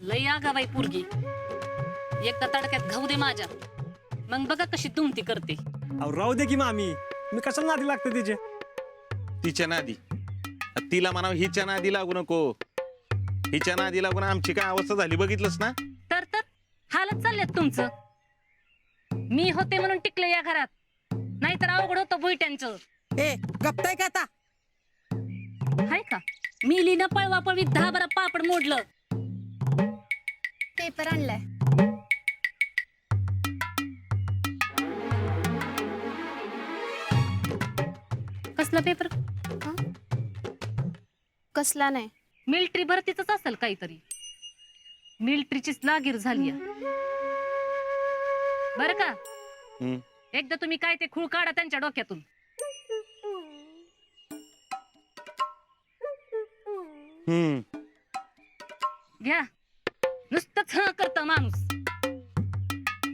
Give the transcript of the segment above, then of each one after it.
लय आगा बाई पोरगी, एकदा तडक्यात घाऊ दे माझ्या, मग बघा कशी दुमती करते. अहो राहू दे की मामी, मी कशाला नादी लागते तिचे. तिच्या नादी, तिला म्हणावं हिच्या नादी लागू नको. हिच्या नादी लागून आमची काय अवस्था झाली बघितलंस ना. तर हालत चालल्यात तुमचं. मी होते म्हणून टिकले या घरात, नाहीतर अवघड होतं बुईट्यांचं. ए गप्ताय का आता? हाय का मिली न पळवा पळवी 10-12 पापड मोडलं. पेपर आणलाय. कसला पेपर? कसला नाही. मिलिटरी भरतीच असेल काहीतरी. मिलिटरीचीच लागीर झाली बर का. एकदा तुम्ही काय ते खूळ काढा त्यांच्या डोक्यातून. घ्या, नुसतंच ह करत माणूस.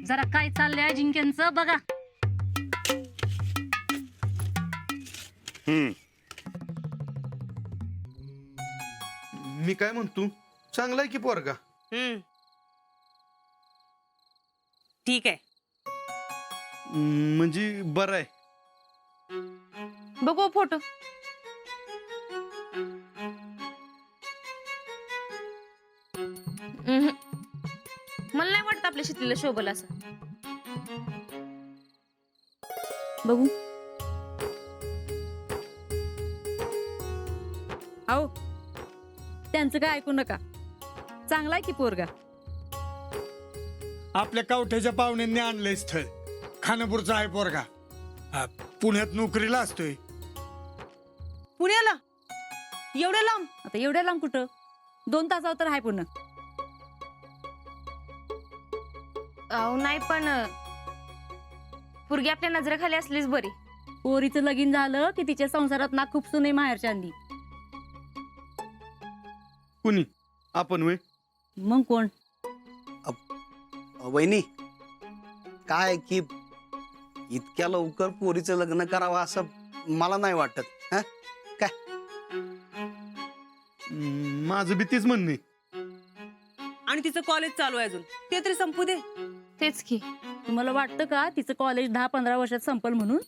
जरा काय चाललंय अजिंक्यांचं बघा. मी काय म्हणतो, चांगलाय की पोरगा. ठीक आहे. म्हणजे बरं आहे. बघू फोटो. मला नाही वाटत आपल्या शेतीला शोभल असं. बघू. आओ त्यांचं काय ऐकू नका. चांगलाय की पोरगा. आपल्या कवठ्याच्या पाहुण्यांनी आणलंय स्थळ. खानापूरचा आहे पोरगा. पुण्यात नोकरीला असतोय. पुण्याला एवढ्या लांब? आता एवढ्या लांब कुठं, 2 तासावर तर आहे पुन्हा. अहो नाही, पण पोरगी आपल्या नजरेखाली असलीच बरी. पोरीचं लगीन झालं की तिच्या संसारात ना खूप सुने माहेरच्या अंडी. कुणी? आपण वय? मग कोण? वहिनी, काय की इतक्या लवकर पोरीचं लग्न करावं असं मला नाही वाटत. हा काय माझं बी तीच म्हणणे. आणि तिचं कॉलेज चालू आहे अजून, ते तरी संपू दे. तेच की. तुम्हाला वाटतं का तिचं कॉलेज 10-15 वर्षात संपल म्हणून?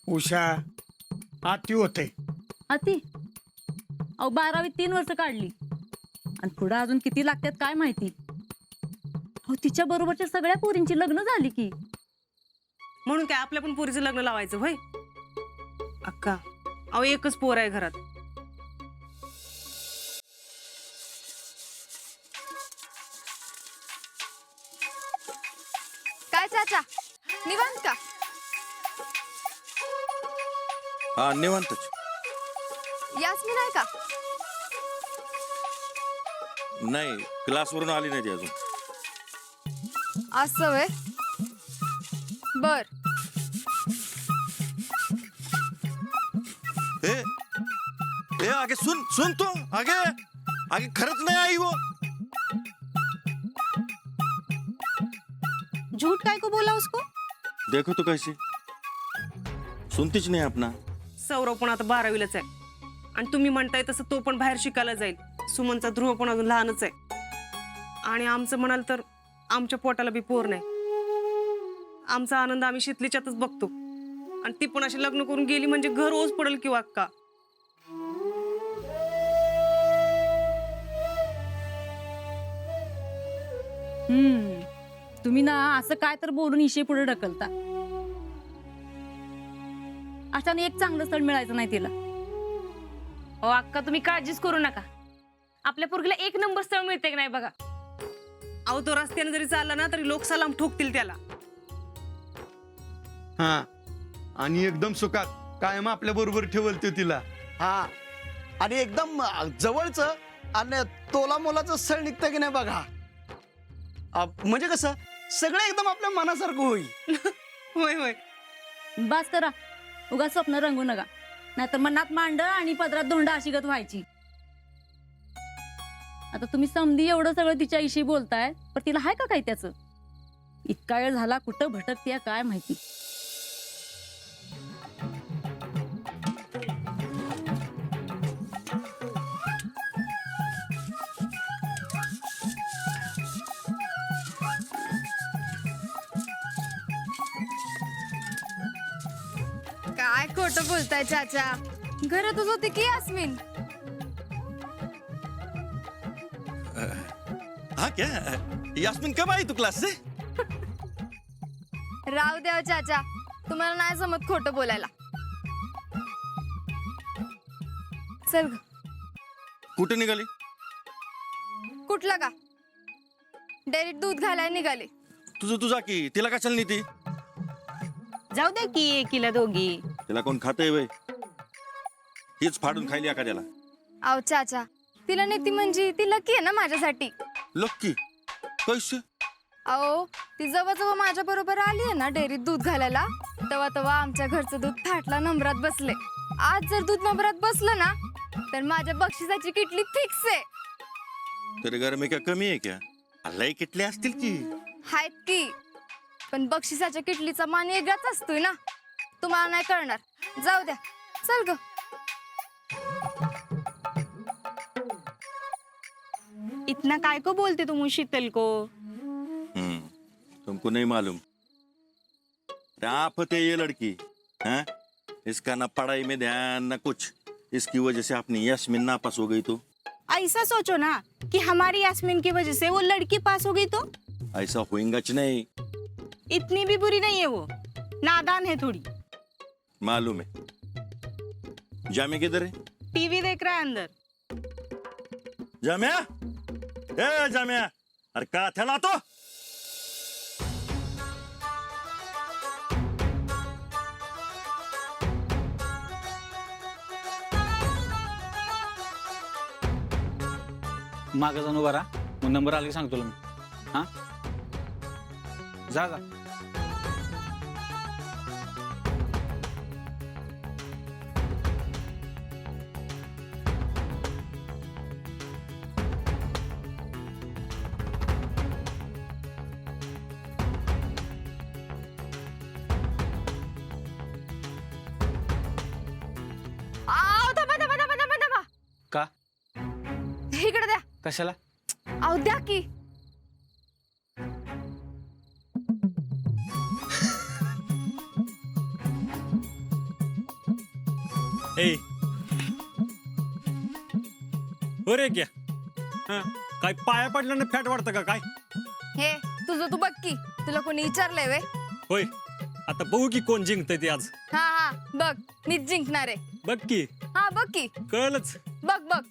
उषा आती होते. अति अहो 12वी 3 वर्ष काढली आणि पुढे अजून किती लागतात काय माहिती. हो तिच्या बरोबरच्या सगळ्या पोरींची लग्न झाली की. म्हणून काय आपल्या पण पोरीचं लग्न लावायचं होय? अक्का अहो एकच पोर आहे घरात. काय चाचा, निवांत का? हा निवांतच. यास्मिन आहे का? नाही, क्लासवरून आली नाही ती अजून. असं व्हय. बर. ए आगे सुन तो आगे खरंच नाही आई वो. झूठ काय को बोला उसको? देखो तो कैसे सुनतीच नाही अपना. सौरव पण आता 12वीलाच आहे आणि तुम्ही म्हणताय तसं तो पण बाहेर शिकायला जाईल. सुमनचा ध्रुव पण अजून लहानच आहे. आणि आमचं म्हणाल तर आमच्या पोटाला बी पोर नाही. आमचा आनंद आम्ही शितलीच्यातच बघतो आणि ती पण अशी लग्न करून गेली म्हणजे घर ओस पडेल किंवा अक्का. तुम्ही ना असं काय तर बोलून इशे पुढे ढकलता. अशाने एक चांगलं स्थळ मिळायचं नाही तिला. हो अक्का, तुम्ही काळजीच करू नका. आपल्या पोरगीला 1 नंबर स्थळ मिळते की नाही बघा. अहो तो रस्त्याने जरी चालला ना तरी लोक सलाम ठोकतील त्याला. हा, आणि एकदम सुखात कायम आपल्या बरोबर ठेवल ते तिला. हा, आणि एकदम जवळचं आणि तोला मोलाचं स्थळ निघतं की नाही बघा. म्हणजे कसं सगळं एकदम आपल्या मनासारखं होईल. होय होय. बस करा, उगा स्वप्न रंगू नका, नाहीतर मनात मांड आणि पदरात धोंड अशी गत व्हायची. आता तुम्ही समधी एवढं सगळं तिच्या इशी बोलताय, पण तिला हाय का काय त्याचं? इतका वेळ झाला कुठं भटकतीये काय माहिती. काय खोटं बोलताय चाचा, घरातच होती की यास्मिन. हाँ क्या यास्मीन कब आई तू क्लास से? राव देव चाचा, तुम्हाला नाही जमत खोटं बोलायला. चल ग. कुठे निघाली? कुठलं का? डेअरीत दूध घालायला निघाले. तुझं तुझा की तिला कशाला नेती? जाऊ द्या की एकीला दोघी. तिला कोण खातंय वय? हीच फाडून खायली एखाद्याला. अहो चाचा, तिला नेती म्हणजे ती लकी आहे ना माझ्यासाठी. लक्की कैसे? अहो ती जवळ जवळ माझ्या बरोबर आली आहे ना डेअरीत दूध घालायला, तेव्हा तेव्हा आमच्या घरचं दूध थाटला नंबरात बसले. आज जर दूध नंबरात बसलं ना तर माझ्या बक्षिसाची किटली फिक्स आहे. तेरे घर में क्या कमी है क्या? लय किटले असतील की. आहेत की, पण बक्षिसाच्या किटलीचा मान वेगळाच असतोय ना, तुम्हाला नाही कळणार. जाऊ द्या, चल ग. इतना काय को बोलते तुम शीतल को? तुमको नहीं मालूम? आफत है ये लड़की. हाँ? इसका ना पढ़ाई में ध्यान ना कुछ. इसकी वजह से अपनी यास्मीन नापास हो गई तो. ऐसा सोचो ना कि हमारी यास्मीन की वजह से वो लड़की पास हो गई तो ऐसा होएगाच नहीं. इतनी भी बुरी नहीं है वो, नादान है थोड़ी. मालूम है. जामे किधर है? टीवी देख रहा है अंदर. जाम्या ए जाम्या, अरे का थेला तो. मागं जाऊन उभा राहा, मग नंबर आला की सांगतो तुला मी. हा जा जा. थांबा थांबा थांबा थांबा थांबा. का? इकडे द्या. कशाला? अहो द्या की. ए हो रे क्या हा, काय पाया पडल्याने फॅट वाढतं का काय? हे तुझं तू बघ की, तुला कोणी विचारलंय वे? होय, आता बघू की कोण जिंकतंय ते आज. हा हा बघ, मीच जिंकणार आहे. बघ की, हा बघ की, कळलंच. बघ बघ.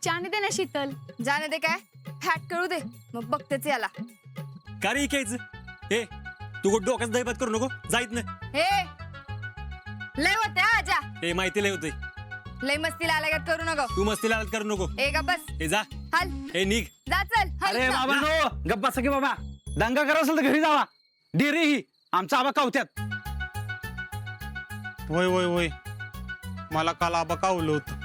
जाने दे ना शीतल. जाणे दे काय, फॅट कळू दे, मग बघतेच याला. का रे घ्यायचं? हे तू डोक्यात दहीबात करू नको, जाईत ना. हे लय होते आजा, हे माहिती लय होतंय. लय मस्तीला आल्यागत करू नको. तू मस्तीला आलात करू नको. ए का बस, हे जा, हल हे निघ. जा, चल हल. अरे जा. बाबा नो, गप्प बसा की बाबा. दंगा करा असेल तर घरी जावा. डेरे ही आमचा आबा कावत्यात. होय होय होय, मला काल आबा कावलं होतं.